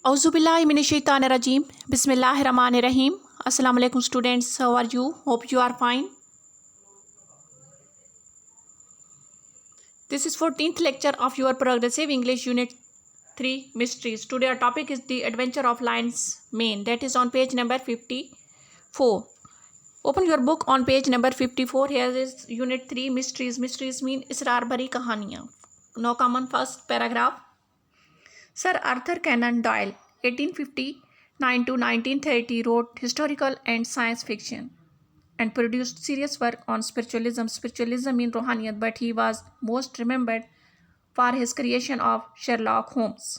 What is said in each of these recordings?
Auzubillahiminashaitanirajim. Bismillahirrahmanirrahim. Assalamu alaikum students. How are you? Hope you are fine. This is 14th lecture of your progressive English unit 3 mysteries. Today our topic is the adventure of Lion's Mane. That is on page number 54. Open your book on page number 54. Here is unit 3 mysteries. Mysteries mean इसरार भरी कहानियाँ. Now common first paragraph. Sir Arthur Conan Doyle, 1859 to 1930, wrote historical and science fiction and produced serious work on spiritualism. Spiritualism in Rohaniyat, but he was most remembered for his creation of Sherlock Holmes.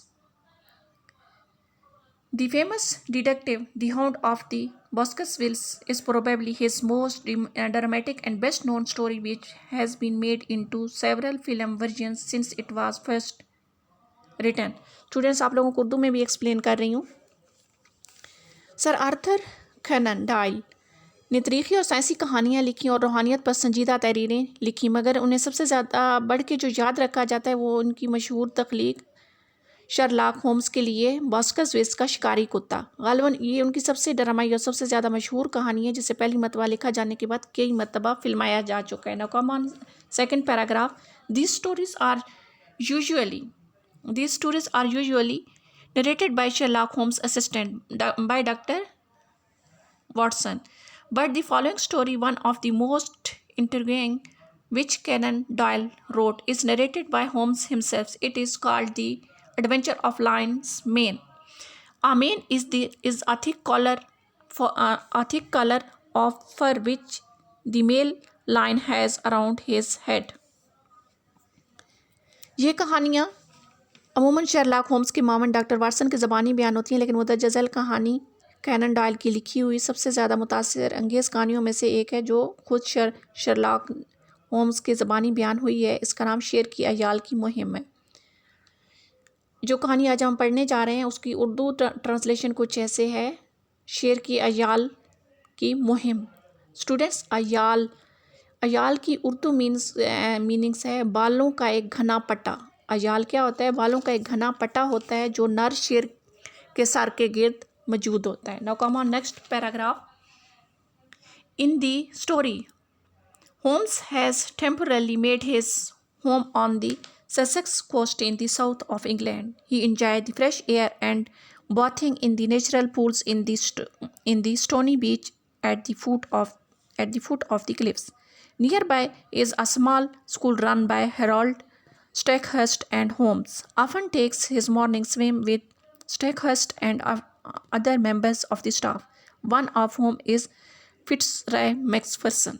The famous detective, The Hound of the Baskervilles, is probably his most dramatic and best known story, which has been made into several film versions since it was first return. Students आप लोगों को उर्दू में भी explain कर रही हूँ. Sir Arthur Kanan dial ने तारीख़ी और साइंसी कहानियाँ लिखी और रूहानियत पर संजीदा तहरीरें लिखी, मगर उन्हें सबसे ज़्यादा बढ़ के जो याद रखा जाता है वो उनकी मशहूर तख्लीक शर्लॉक होम्स के लिए बास्करविल्स का शिकारी कुत्ता. गालिबन ये उनकी सबसे ड्रामाई और सबसे ज़्यादा मशहूर कहानी है, जिसे पहली मरतबा लिखा जाने के बाद कई मरतबा फिल्माया जा चुका है. Now come on second paragraph. These stories are usually narrated by Sherlock Holmes' assistant, by Dr. Watson. But the following story, one of the most intriguing which Conan Doyle wrote, is narrated by Holmes himself. It is called The Adventure of Lion's Mane. A mane is a thick collar of fur which the male lion has around his head. ये कहानियाँ अमूमन Sherlock Holmes के मामन doctor Watson की ज़बानी बयान होती हैं, लेकिन मुतजज़ल कहानी कैनन डॉयल की लिखी हुई सबसे ज़्यादा मुतासिर अंगेज़ कहानियों में से एक है, जो खुद शर्लॉक होम्स के ज़बानी बयान हुई है. इसका नाम शेर की अयाल की मुहिम है. जो कहानी आज हम पढ़ने जा रहे हैं उसकी उर्दू ट्रांसलेशन कुछ ऐसे है: शेर की अयाल की मुहिम. स्टूडेंट्स, अयाल की उर्दू मीनिंग्स है बालों का एक घना पट्टा. अयाल क्या होता है? बालों का एक घना पट्टा होता है जो नर शेर के सर के गिर्द मौजूद होता है. Now come on next paragraph. In the story, Holmes has temporarily made his home on the Sussex coast in the south of England. He enjoyed the fresh air and bathing in the natural pools in the stony beach at the foot of the cliffs. Nearby is a small school run by Harold Stackhurst, and Holmes often takes his morning swim with Stackhurst and other members of the staff, one of whom is Fitzroy Macpherson.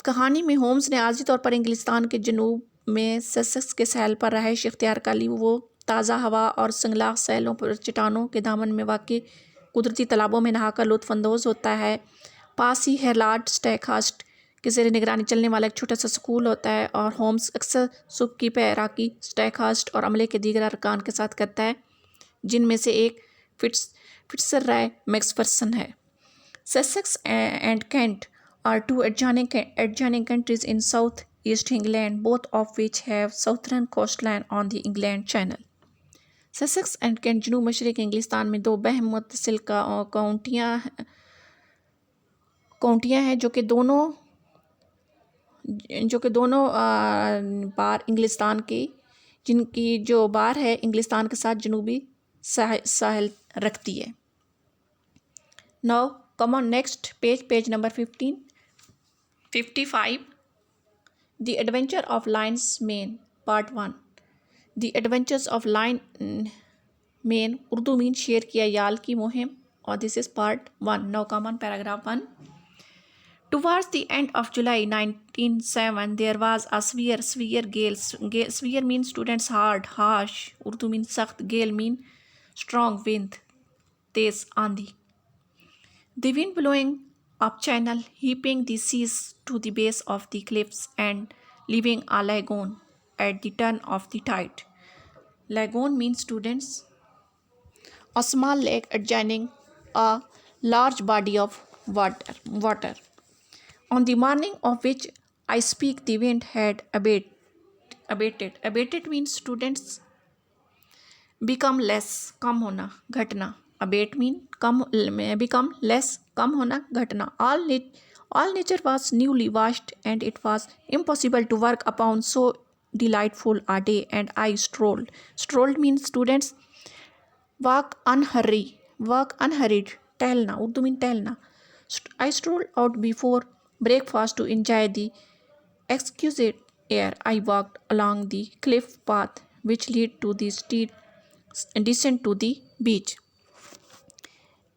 कहानी में Holmes ने आर्जी तौर पर इंग्लिस्तान के जनूब में Sussex के cell पर रहाइश इख्तियार कर ली. वो ताज़ा हवा और संगलाख सैलों पर चट्टानों के दामन में वाक़ई कुदरती तालाबों में नहाकर लुत्फ़अंदोज़ होता है. पास ही हैरोल्ड स्टैकहर्स्ट के ज़ेर निगरानी चलने वाला एक छोटा सा स्कूल होता है, और होम्स अक्सर सुबह की पैराकी स्टैकहर्स्ट और अमले के दीगर अरकान के साथ करता है, जिनमें से एक फिट्जरॉय मैक्फरसन है. Sussex and Kent are two adjoining countries in south-east England, both of which have southern coastline on the England Channel. Sussex and Kent जनूब मशरक़ी इंग्लिस्तान में दो बहम मुत्तसिल काउंटियाँ हैं जो कि दोनों बार इंग्लिस्तान की, जिनकी जो बार है इंग्लिस्तान के साथ जनूबी साहिल रखती है. Now come on next page number 55. The Adventure of Lion's Mane, Part 1. The Adventures of Lion Mane, Urdu means शेर की अयाल की मुहिम, और this is Part 1. Now come on paragraph 1. Towards the end of July 1907, there was a severe gale. Severe means students hard, harsh. Urdu means सख्त. Gale means strong wind, तेज आंधी. The wind blowing up channel, heaping the seas to the base of the cliffs and leaving a lagoon at the turn of the tide. Lagoon means students a small lake adjoining a large body of water. On the morning of which I speak, the wind had abated. Abated means students become less कम होना घटना, abate mean कम, become less कम होना घटना. All nature was newly washed, and it was impossible to work upon so delightful a day, and I strolled. Strolled means students walk unhurried, टहलना, Urdu mean टहलना. I strolled out before breakfast to enjoy the exquisite air. I walked along the cliff path which lead to the steep descent to the beach.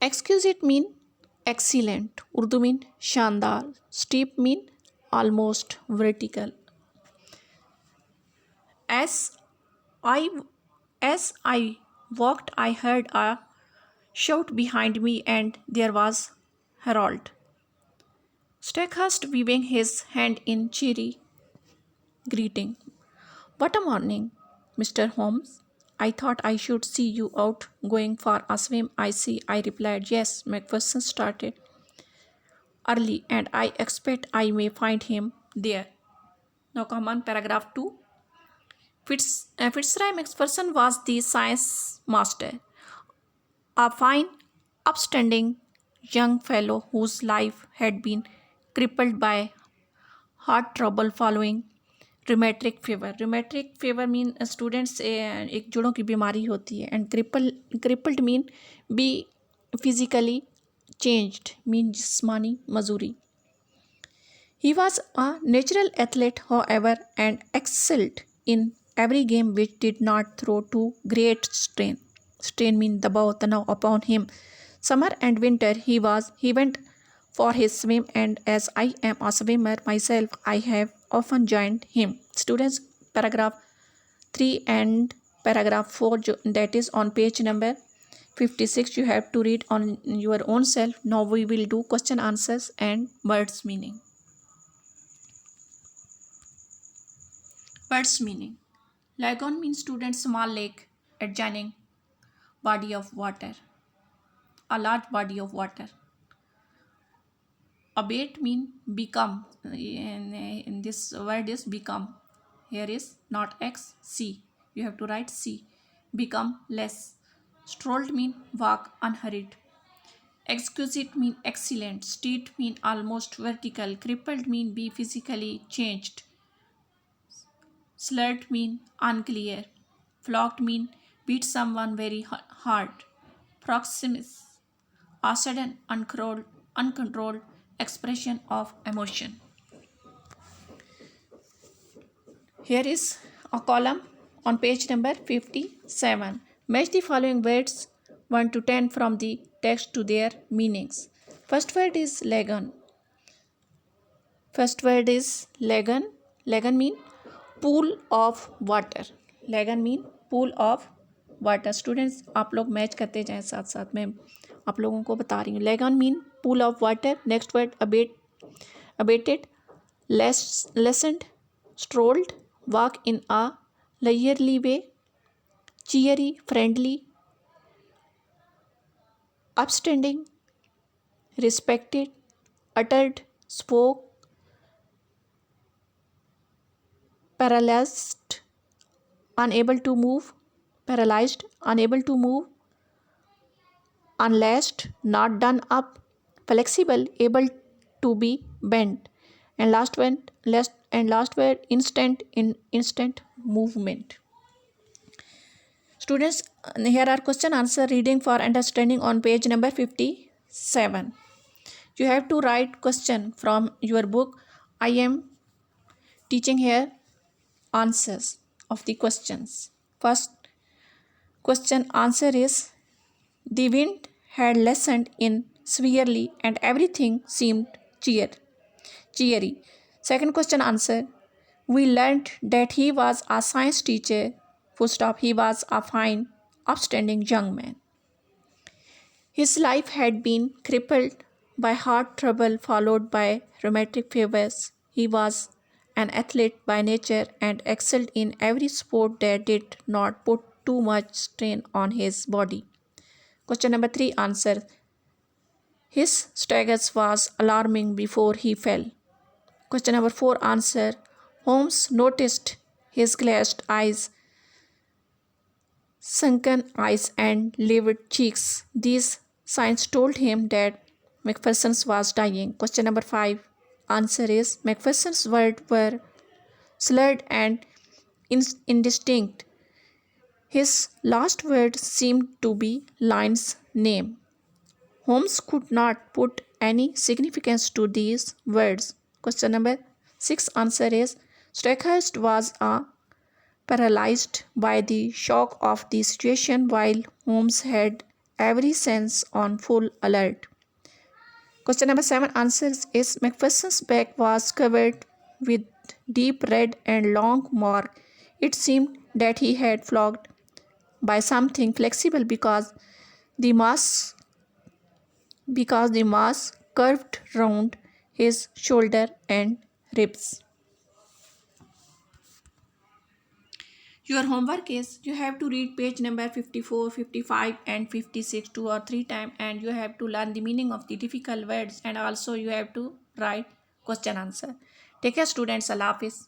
Exquisite mean excellent, Urdu mean शानदार. Steep mean almost vertical. As I as I walked, I heard a shout behind me, and there was Harold Stackhurst waving his hand in cheery greeting. What a morning, Mr. Holmes. I thought I should see you out going for a swim. I see, I replied. Yes, Macpherson started early, and I expect I may find him there. Now come on, paragraph 2. Fitzroy Macpherson was the science master, a fine, upstanding young fellow whose life had been crippled by heart trouble following rheumatic fever mean students एक जोड़ों की बीमारी होती है. And crippled mean be physically changed mean जिस्मानी मजूरी. He was a natural athlete, however, and excelled in every game which did not throw too great strain. Strain mean दबाव तनाव upon him. Summer and winter he went for his swim, and as I am a swimmer myself, I have often joined him. Students, paragraph 3 and paragraph 4, that is on page number 56, you have to read on your own self. Now we will do question answers and words meaning. Words meaning. Lagoon means students small lake adjoining body of water, a large body of water. Abate mean become. In this word is become. Here is not X, C. You have to write C. Become less. Strolled mean walk unhurried. Exquisite mean excellent. Steep mean almost vertical. Crippled mean be physically changed. Slurred mean unclear. Flogged mean beat someone very hard. Proximus, a sudden uncontrolled expression of emotion. Here is a column on page number 57. Match the following words 1 to 10 from the text to their meanings. First word is lagoon. First word is lagoon. Lagoon mean pool of water. Lagoon mean pool of water. Students, आप लोग match करते जाएं साथ साथ में आप लोगों को बता रही हूँ. Lagoon mean pool of water. Next word abated, lessened, strolled, walk in a leisurely way, cheery, friendly, upstanding, respected, uttered, spoke, paralyzed, unable to move, paralyzed, unable to move, unlashed, not done up, flexible, able to be bent, and last word instant movement. Students, here are question answer reading for understanding on page number 57. You have to write question from your book. I am teaching here answers of the questions. First question answer is: the wind had lessened in severely and everything seemed cheery. Second question answer: we learned that he was a science teacher. Full stop. He was a fine, upstanding young man. His life had been crippled by heart trouble followed by rheumatic fevers. He was an athlete by nature and excelled in every sport that did not put too much strain on his body. Question number 3 answer: his staggers was alarming before he fell. Question number 4 answer: Holmes noticed his glazed eyes sunken eyes and livid cheeks. These signs told him that Macpherson was dying. Question number 5. Answer is Macpherson's words were slurred and indistinct. His last words seemed to be Lyne's name. Holmes could not put any significance to these words. Question number 6. Answer is Stockhurst was paralyzed by the shock of the situation while Holmes had every sense on full alert. Question number 7. Answer is Macpherson's back was covered with deep red and long mark. It seemed that he had flogged by something flexible because the mass curved round his shoulder and ribs. Your homework is you have to read page number 54, 55 and 56 2 or 3 times, and you have to learn the meaning of the difficult words, and also you have to write question answer. Take care students. Allah Hafiz.